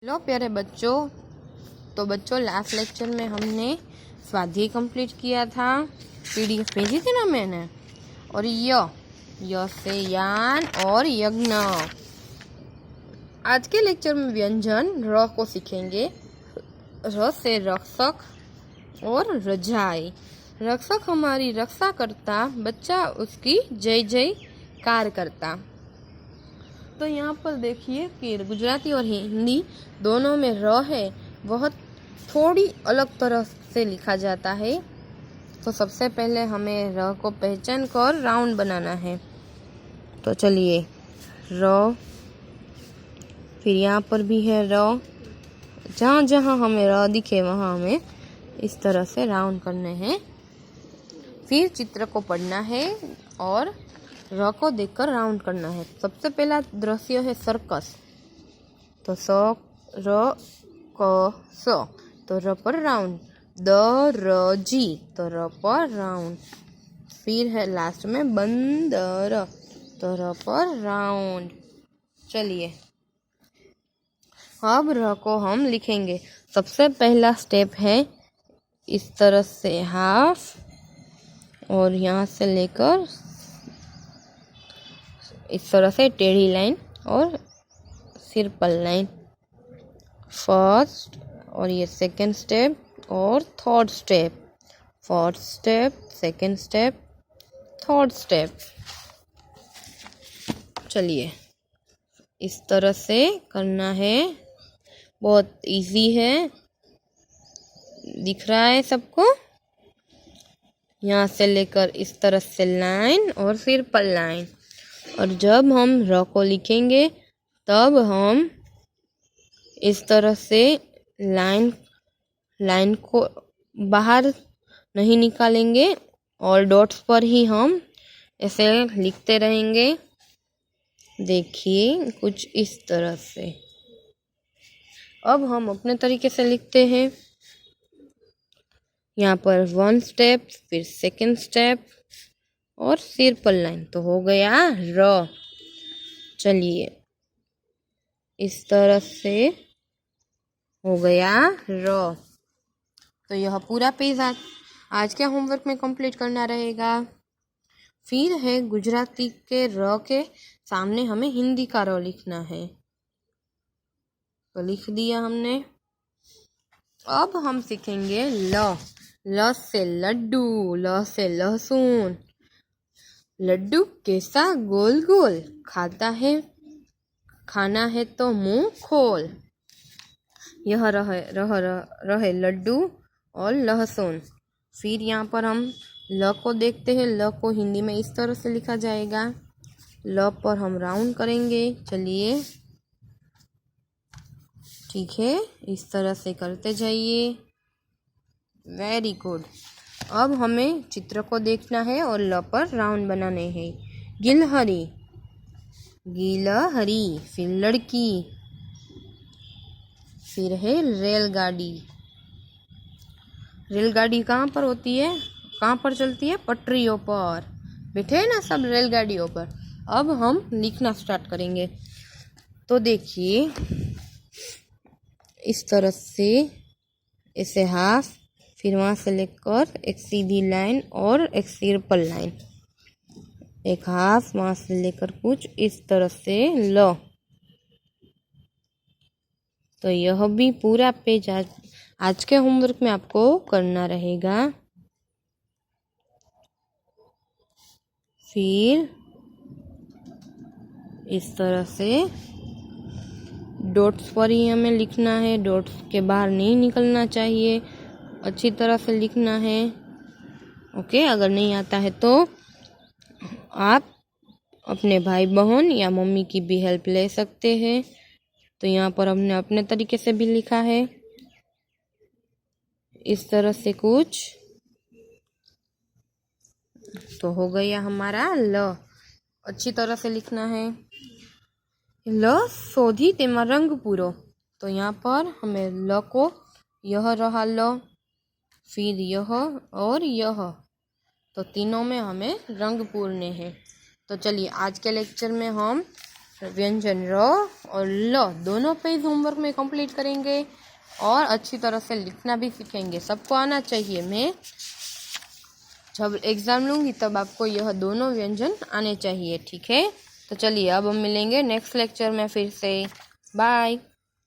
Hello प्यारे बच्चों। तो बच्चों, लास्ट लेक्चर में हमने स्वाध्याय कंप्लीट किया था। पीडीएफ भेजी थी ना मैंने। और य से यान और यज्ञ। आज के लेक्चर में व्यंजन र को सीखेंगे। र से रक्षक और रजाई। रक्षक हमारी रक्षा करता, बच्चा उसकी जय जयकार करता। तो यहाँ पर देखिए कि गुजराती और हिंदी दोनों में र है, वह थोड़ी अलग तरह से लिखा जाता है। तो सबसे पहले हमें र को पहचान कर राउंड बनाना है। तो चलिए, र, फिर यहाँ पर भी है र। जहाँ जहाँ हमें र दिखे वहाँ हमें इस तरह से राउंड करने हैं। फिर चित्र को पढ़ना है और र को देखकर राउंड करना है। सबसे पहला दृश्य है सर्कस। तो स, र, क, स, तो र पर राउंड। द, र, जी, तो र पर राउंड। फिर है लास्ट में बंदर, तो र पर राउंड। चलिए, अब र को हम लिखेंगे। सबसे पहला स्टेप है इस तरह से हाफ, और यहाँ से लेकर इस तरह से टेढ़ी लाइन और सर्कल लाइन। फर्स्ट, और ये सेकंड स्टेप और third step. Fourth step, second step, third step. चलिए, इस तरह से करना है। बहुत इजी है, दिख रहा है सबको। यहाँ से लेकर इस तरह से लाइन और सर्कल लाइन। और जब हम र को लिखेंगे तब हम इस तरह से लाइन को बाहर नहीं निकालेंगे और डॉट्स पर ही हम ऐसे लिखते रहेंगे। देखिए, कुछ इस तरह से। अब हम अपने तरीके से लिखते हैं। यहाँ पर वन स्टेप, फिर सेकंड स्टेप और सर्कल लाइन, तो हो गया र। चलिए, इस तरह से हो गया र। तो यह पूरा पेज आज के होमवर्क में कंप्लीट करना रहेगा। फिर है गुजराती के र के सामने हमें हिंदी का र लिखना है। तो लिख दिया हमने। अब हम सीखेंगे ल। ल से लड्डू, ल से लहसुन। लड्डू कैसा गोल गोल, खाता है, खाना है तो मुंह खोल। यह रहे लड्डू और लहसुन। फिर यहाँ पर हम ल को देखते हैं। ल को हिंदी में इस तरह से लिखा जाएगा। ल पर हम राउंड करेंगे। चलिए, ठीक है, इस तरह से करते जाइए। Very good. अब हमें चित्र को देखना है और ल पर राउंड बनाने हैं। गिलहरी, गिलहरी, फिर लड़की, फिर है रेलगाड़ी। रेलगाड़ी कहाँ पर होती है, कहाँ पर चलती है? पटरियों पर। बैठे हैं ना सब रेलगाड़ियों पर। अब हम लिखना स्टार्ट करेंगे। तो देखिए, इस तरह से ऐसे हाफ, फिर वहाँ से लेकर एक सीधी लाइन और एक सर्कल लाइन। एक हाफ, वहाँ से लेकर कुछ इस तरह से ल। तो यह भी पूरा पेज आज के होमवर्क में आपको करना रहेगा। फिर इस तरह से डॉट्स पर ही हमें लिखना है। डॉट्स के बाहर नहीं निकलना चाहिए, अच्छी तरह से लिखना है। ओके, अगर नहीं आता है तो आप अपने भाई बहन या मम्मी की भी हेल्प ले सकते हैं। तो यहाँ पर हमने अपने तरीके से भी लिखा है, इस तरह से कुछ। तो हो गया हमारा ल। अच्छी तरह से लिखना है। ल सोधी तेमा रंग पूरो। तो यहाँ पर हमें ल को, यह रहा ल, फिर यह और यह, तो तीनों में हमें रंग पूरने हैं। तो चलिए, आज के लेक्चर में हम व्यंजन र और ल दोनों पेज होमवर्क में कंप्लीट करेंगे और अच्छी तरह से लिखना भी सीखेंगे। सबको आना चाहिए। मैं जब एग्ज़ाम लूँगी तब आपको यह दोनों व्यंजन आने चाहिए, ठीक है। तो चलिए अब हम मिलेंगे नेक्स्ट लेक्चर में फिर से। बाय।